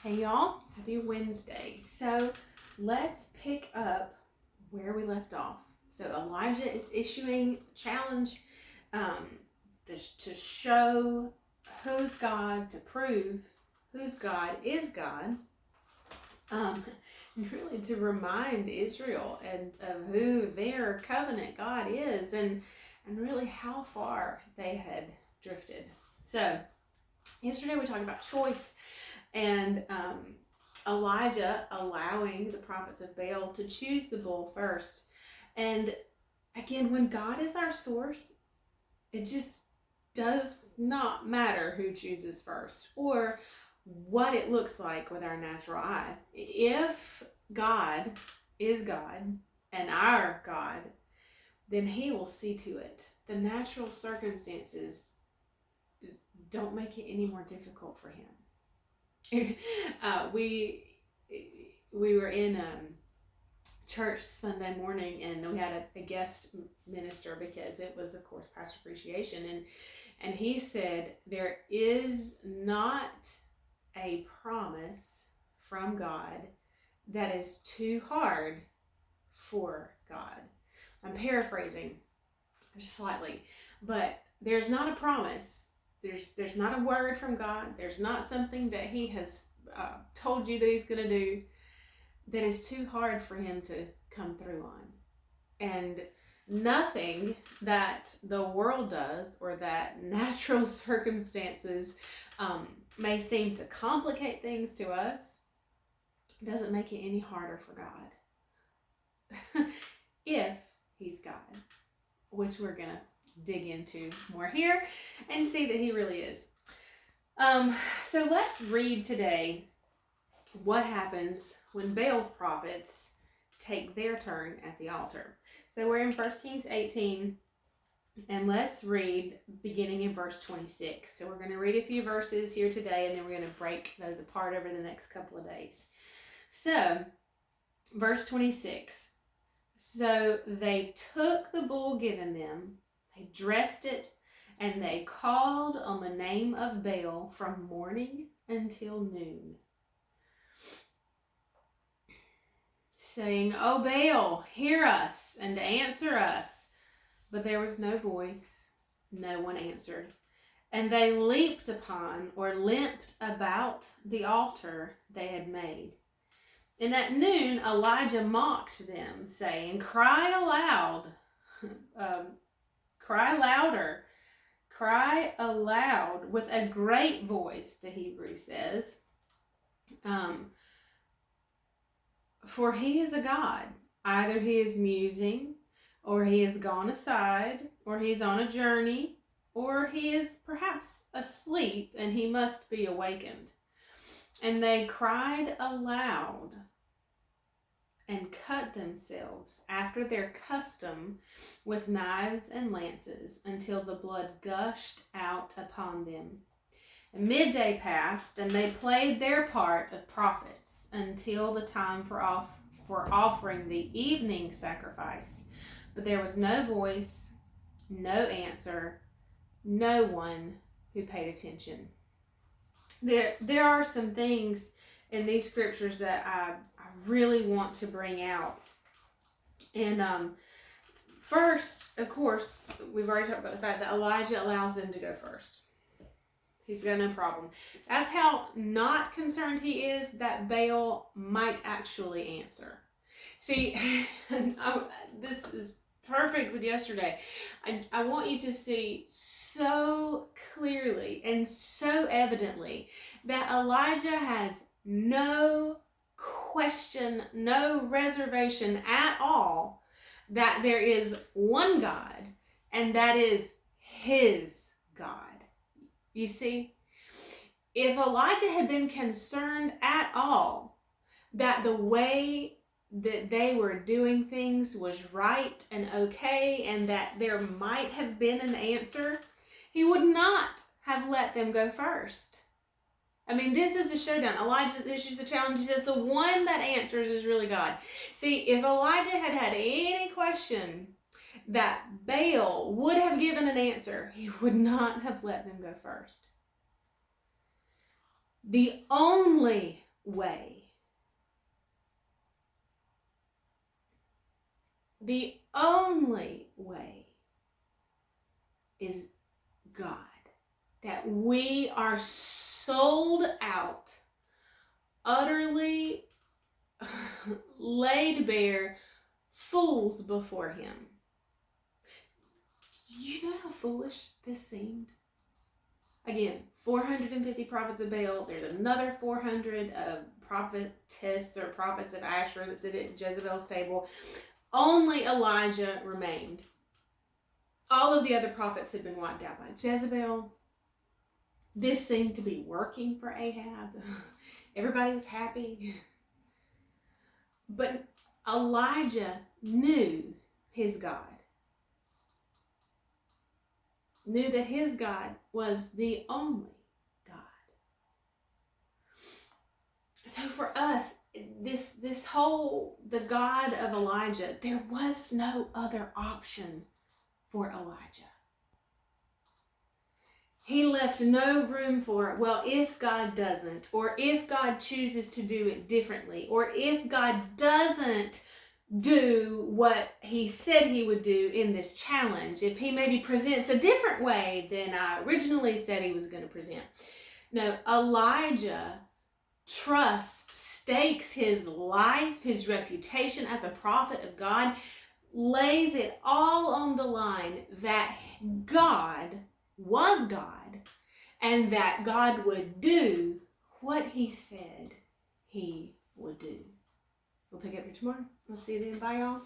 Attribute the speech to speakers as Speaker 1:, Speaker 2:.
Speaker 1: Hey y'all, happy Wednesday. So let's pick up where we left off. So Elijah is issuing a challenge um, to show who's God, to prove whose God is God, and really to remind Israel and of who their covenant God is, and really how far they had drifted. So yesterday we talked about choice. And Elijah allowing the prophets of Baal to choose the bull first. And again, when God is our source, it just does not matter who chooses first or what it looks like with our natural eye. If God is God and our God, then He will see to it. The natural circumstances don't make it any more difficult for Him. We were in church Sunday morning, and we had a guest minister because it was, of course, Pastor Appreciation, and he said there is not a promise from God that is too hard for God. I'm paraphrasing slightly, but there's not a promise. There's not a word from God. There's not something that He has told you that He's going to do that is too hard for Him to come through on. And nothing that the world does or that natural circumstances may seem to complicate things to us doesn't make it any harder for God. If He's God, which we're going to dig into more here and see that He really is. So let's read today what happens when Baal's prophets take their turn at the altar. So we're in 1 Kings 18, and let's read beginning in verse 26. So we're going to read a few verses here today, and then we're going to break those apart over the next couple of days. So, verse 26. So they took the bull given them, they dressed it, and they called on the name of Baal from morning until noon, saying, O Baal, hear us and answer us. But there was no voice, no one answered. And they leaped upon or limped about the altar they had made. And at noon Elijah mocked them, saying, Cry aloud, cry louder, cry aloud with a great voice, the Hebrew says. For he is a God. Either he is musing, or he has gone aside, or he is on a journey, or he is perhaps asleep and he must be awakened. And they cried aloud and cut themselves after their custom with knives and lances until the blood gushed out upon them. And midday passed, and they played their part of prophets until the time for offering the evening sacrifice. But there was no voice, no answer, no one who paid attention. There are some things in these scriptures that I really want to bring out. And first, of course, we've already talked about the fact that Elijah allows them to go first. He's got no problem. That's how not concerned he is that Baal might actually answer. See, this is perfect with yesterday. I want you to see so clearly and so evidently that Elijah has no question, no reservation at all that there is one God, and that is his God. You see, if Elijah had been concerned at all that the way that they were doing things was right and okay, and that there might have been an answer, he would not have let them go first. I mean, this is the showdown. Elijah issues the challenge. He says the one that answers is really God. See, if Elijah had had any question that Baal would have given an answer, he would not have let them go first. The only way. The only way is God. That we are sold out, utterly laid bare, fools before him. You know how foolish this seemed? Again, 450 prophets of Baal. There's another 400 prophetess or prophets of Asherah that sit at Jezebel's table. Only Elijah remained. All of the other prophets had been wiped out by Jezebel. This seemed to be working for Ahab. Everybody was happy. But Elijah knew his God. Knew that his God was the only God. So for us, this whole, the God of Elijah, there was no other option for Elijah. He left no room for, well, if God doesn't, or if God chooses to do it differently, or if God doesn't do what he said he would do in this challenge, if he maybe presents a different way than I originally said he was going to present. No, Elijah stakes his life, his reputation as a prophet of God, lays it all on the line that God was God and that God would do what he said he would do. We'll pick up here tomorrow. I'll see you then. Bye, y'all.